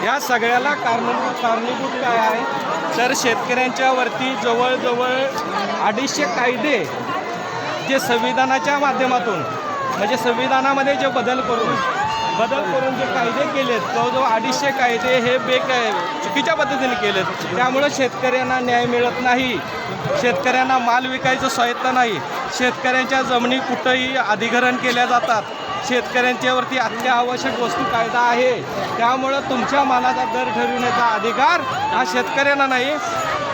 या सगळ्याला कारणीभूत काय आहे तर शेतकऱ्यांच्या वरती जवळजवळ 250 कायदे जे संविधानाच्या माध्यमातून म्हणजे संविधानामध्ये जे बदल करून जे कायदे केलेत जवळजवळ 250 कायदे हे चुकीच्या पद्धतीने केलेत. त्यामुळं शेतकऱ्यांना न्याय मिळत नाही, शेतकऱ्यांना माल विकायचं स्वायत्ता नाही, शेतकऱ्यांच्या जमिनी कुठंही अधिग्रहण केल्या जातात, शेतकऱ्यांच्यावरती अत्यावश्यक वस्तू कायदा आहे. त्यामुळं तुमच्या मालाचा दर ठरविण्याचा अधिकार हा शेतकऱ्यांना नाही.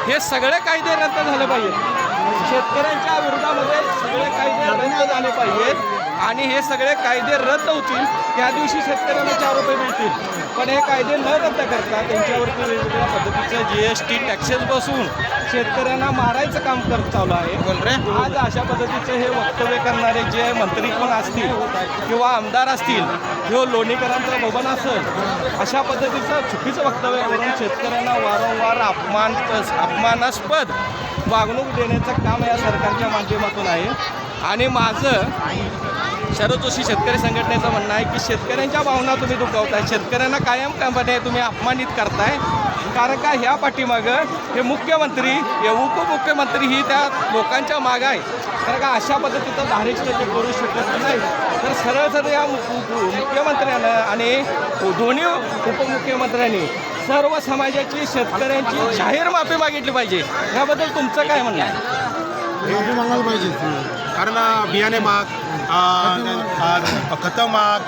हे सगळे कायदे रद्द झाले पाहिजेत. शेतकऱ्यांच्या विरोधामध्ये सगळे कायदे रद्द झाले पाहिजेत आणि हे सगळे कायदे रद्द होतील त्या दिवशी शेतकऱ्यांना 4 रुपये मिळतील. पण हे कायदे न रद्द करता त्यांच्यावरती वेगवेगळ्या पद्धतीचं GST टॅक्सेस बसून शेतकऱ्यांना मारायचं काम चालू आहे. आज अशा पद्धतीचे हे वक्तव्य करणारे जे मंत्री कोण असतील किंवा आमदार असतील किंवा लोणीकरांचा बबन असेल अशा पद्धतीचं चुकीचं वक्तव्य करून शेतकऱ्यांना वारंवार अपमानास्पद वागणूक देण्याचं काम या सरकारच्या माध्यमातून आहे. आणि माझं शरद जोशी शेतकरी संघटनेचं म्हणणं आहे की शेतकऱ्यांच्या भावना तुम्ही दुखावताय, शेतकऱ्यांना कायमपणे तुम्ही अपमानित करताय. कारण का ह्या पाठीमागं हे मुख्यमंत्री हे उपमुख्यमंत्री ही त्या लोकांच्या मागं आहे. कारण का अशा पद्धतीचं धारिष्ट ते करू शकत नाही. तर सरळ या मुख्यमंत्र्यानं आणि दोन्ही उपमुख्यमंत्र्यांनी सर्व समाजाची शेतकऱ्यांची जाहीर माफी मागितली पाहिजे. याबद्दल तुमचं काय म्हणणं आहे? माफी मागायला पाहिजे, कारण बियाणे महाग, खतं महाग,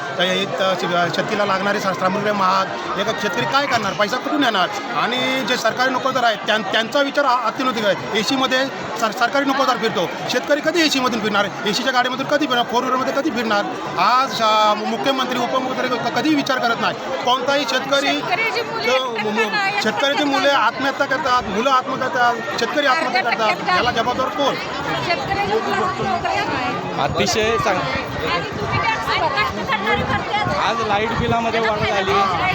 शेतीला लागणारे सामग्री महाग. एक शेतकरी काय करणार, पैसा कुठून येणार? आणि जे सरकारी नोकरदार आहेत त्यांचा विचार अत्युन्नतिक आहे. एसीमध्ये सरकारी नोकरदार फिरतो, शेतकरी कधी एसीमधून फिरणार? एसीच्या गाडीमधून कधी फिरणार? 4 व्हीलरमध्ये कधी फिरणार? आज मुख्यमंत्री उपमुख्यमंत्री कधी विचार करत नाही. कोणताही शेतकऱ्याची मुले आत्महत्या करतात, मुलं आत्महत्या करतात, शेतकरी आत्महत्या करतात. याला जबाबदार कोण? अतिशय आज लाईट बिलामध्ये वाढ झाली,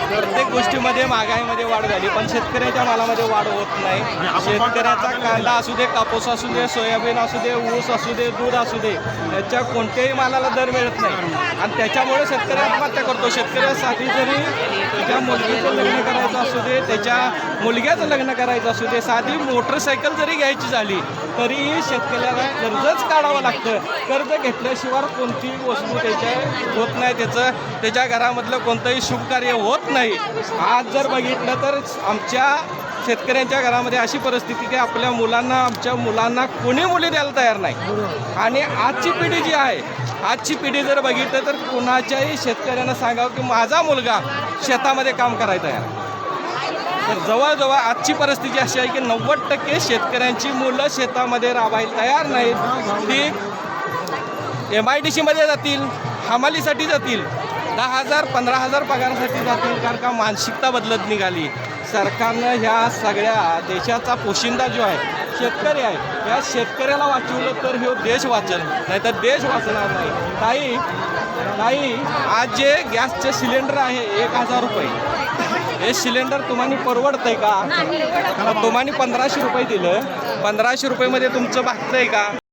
प्रत्येक गोष्टीमध्ये महागाईमध्ये वाढ झाली, पण शेतकऱ्याच्या मालामध्ये वाढ होत नाही. शेतकऱ्याचा कांदा असू दे, कापूस असू दे, सोयाबीन असू दे, ऊस असू दे, दूध असू दे, त्याच्या कोणत्याही मालाला दर मिळत नाही. आणि त्याच्यामुळे शेतकरी आत्महत्या करतो. शेतकऱ्यासाठी जरी त्याच्या मुलगीचं लग्न करायचं असू दे, त्याच्या मुलग्याचं लग्न करायचं असू दे, साधी मोटरसायकल जरी घ्यायची झाली तरीही शेतकऱ्याला कर्जच काढावं लागतं. कर्ज घेतल्याशिवाय कोणतीही वस्तू त्याच्या होत नाही, त्याच्या घरामधलं कोणतंही शुभकार्य होत नाही. आज जर बघितलं तर आमच्या शेतकऱ्यांच्या घरामध्ये अशी परिस्थिती की आमच्या मुलांना कोणी मुली द्यायला तयार नाही. आणि आजची पिढी जी आहे, आजची पिढी जर बघितलं तर कुणाच्याही शेतकऱ्यांना सांगावं की माझा मुलगा शेतामध्ये काम करायला तयार आहे. तर जवळजवळ आजची परिस्थिती अशी आहे की 90% शेतकऱ्यांची मुलं शेतामध्ये राबायला तयार नाहीत. ती MIDCमध्ये जातील, हमालीसाठी जातील, 10,000 15,000 पगारासाठी जातील. कारण का मानसिकता बदलत निघाली. सरकारनं ह्या सगळ्या देशाचा पोशिंदा जो आहे शेतकरी आहे, या शेतकऱ्याला वाचवलं तर हे देश वाचेल, नाही तर देश वाचणार नाही. ताई आज जे गॅसचे सिलेंडर आहे 1,000 रुपये, हे सिलेंडर तुम्हाला परवडतंय का? तुम्हाला 1,500 रुपये दिलं, 1,500 रुपयेमध्ये तुमचं भागतंय का?